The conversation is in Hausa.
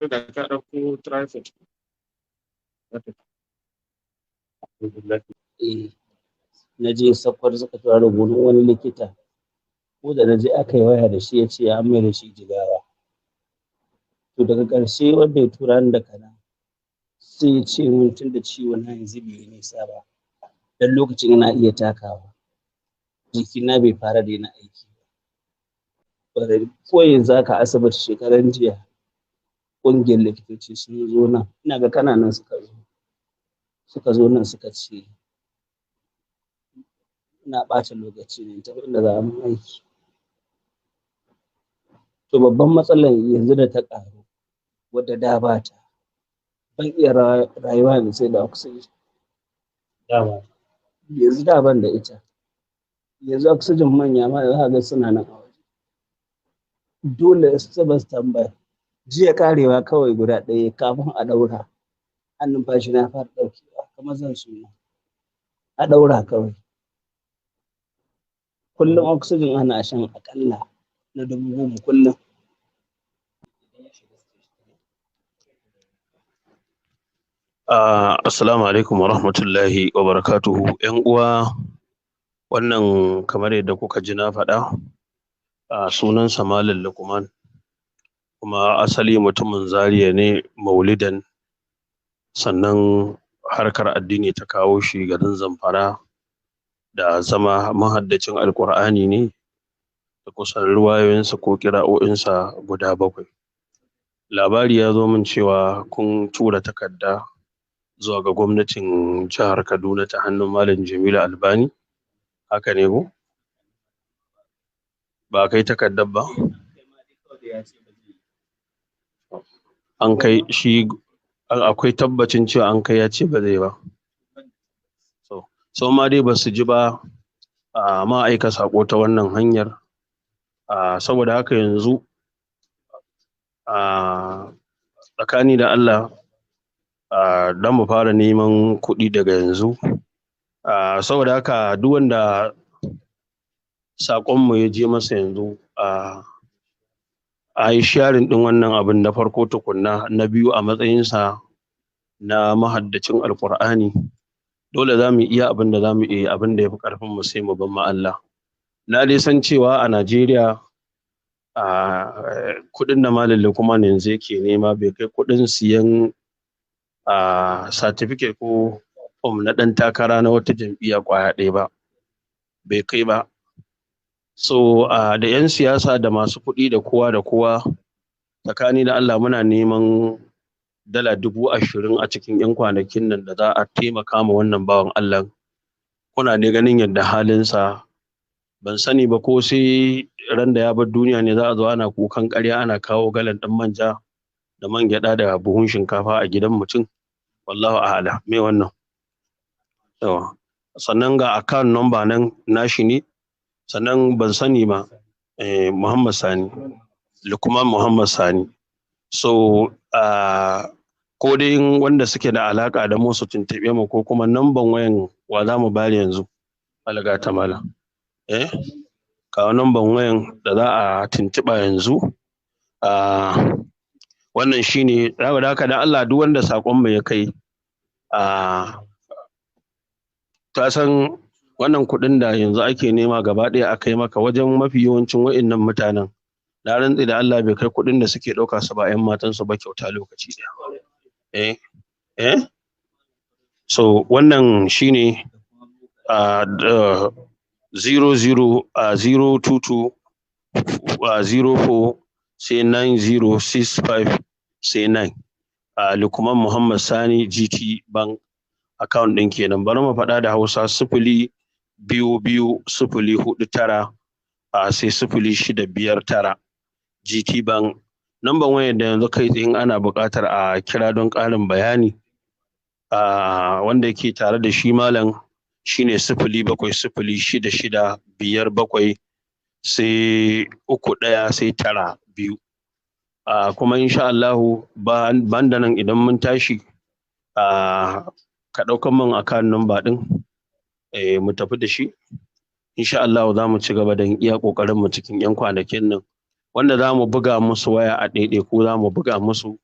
da ka ɗauko traffic. Na je Sakwar suka tura rubutun wani likita, ko da na je aka yi waya da shi ya ce an mai da shi Jigawa. To daga ƙarshe wanda ya tura ni da kana sai ya ce mun tun da ciwon na yanzu bai yi nisa ba, dan lokacin ina iya takawa, jikina bai fara daina aiki ba. Ko yanzu haka asibiti shekaran jiya ƙungiyar likitoci sun zo nan, ina ga kananan suka zo nan suka ce ina ɓata lokaci ne tafi inda za mu aiki. To babban matsalar yanzu da ta ƙaru wadda da ba ta, ban iya rayuwa yanzu sai da oxygen. Yanzu da ban da ita, yanzu oxygen manya ma za ga suna nan a waje. Dole su ba su tambaya. Jiya karewa kawai guda ɗaya kafin a ɗaura, an numfashi na fara ɗaukewa kamar zan suma. A ɗaura kawai. Kullum oxygen ana shan aƙalla na 10,000 kullum. Assalamu alaikum wa rahmatullahi wa barakatuhu. ‘Yan uwa, wannan kamar yadda kuka ji na faɗa, sunansa Malam Lukman, kuma asali mutumin Zaria ne maulidan, sannan harkar addini ta kawo shi garin Zamfara da zama mahaddacin Alƙur'ani ne da kusan ruwayoyinsa ko ƙira'o'insa guda 7. Labari ya zo min cewa kun tura takarda zuwa ga gwamnatin jihar Kaduna ta hannun Malam Jamilu Albani, haka ne ko? Ba kai takardar ba? An kai shi, akwai tabbacin cewa an kai ya ce ba zai ba. So ma dai ba su ji ba, ma aika saƙo ta wannan hanyar. Saboda haka yanzu, tsakani da Allah, don mu fara neman kuɗi daga yanzu. Saboda haka duk wanda saƙonmu ya je masa yanzu, a yi sharing ɗin wannan abin da farko tukunna. Na biyu, a matsayinsa na mahaddacin Alƙur'ani, dole za mu iya abin da za mu iya, abin da ya fi ƙarfinmu sai mu ban ma Allah. Na dai san cewa a Najeriya, kuɗin da Malam Lukman yanzu yake nema bai kai kuɗin siyan certificate ko form na ɗan takara na wata jam'iyya ƙwaya ɗaya ba, bai kai ba. So da 'yan siyasa da masu kuɗi da kowa da kowa, tsakani da Allah muna neman dala 20,000 a cikin 'yan kwanakin nan da za a taimaka ma wannan bawan Allah. Kuna ne ganin yadda halinsa, ban sani ba ko sai ran da ya bar duniya ne za a zo ana kukan ƙarya ana kawo galan ɗin manja da man gyaɗa da buhun shinkafa a gidan mutum. Wallahu a'ala, me wannan? Sannan ga account number nan nashi ne, sannan ban sani ba, Muhammad Sani, Lukman Muhammad Sani. So ko dai wanda suke da alaƙa da mu su tuntuɓe mu, ko kuma namban wayan wa za mu bari yanzu, alaga ta mala. Kawo namban wayan da za a tuntuɓa yanzu. Wannan shine, saboda haka da Allah duk wanda saƙon mu ya kai, ta san wannan kuɗin da yanzu ake nema gaba ɗaya a kai maka wajen mafi yawancin wa'innan mutanen, na rantse da Allah bai kai kuɗin da suke ɗauka su ba 'yan matansu ba kyauta lokaci ɗaya. So wannan shine 00 04 sai 9065 sai 9. Lukman Muhammad Sani GT Bank account ɗin kenan. Bari mu faɗa da Hausa: 022049 sai 0659 GT Bank. Namban wayar da yanzu kai tsaye ana buƙatar a kira don ƙarin bayani, wanda yake tare da shi malam, shine 070665 sai 31 sai 92. Kuma insha Allahu ban da nan idan mun tashi, ka ɗaukan min account number ɗin, mu tafi da shi. Insha Allahu za mu ci gaba da iya ƙoƙarin mu cikin 'yan kwanakin nan, wanda za mu buga musu waya a ɗaiɗai ko za mu buga musu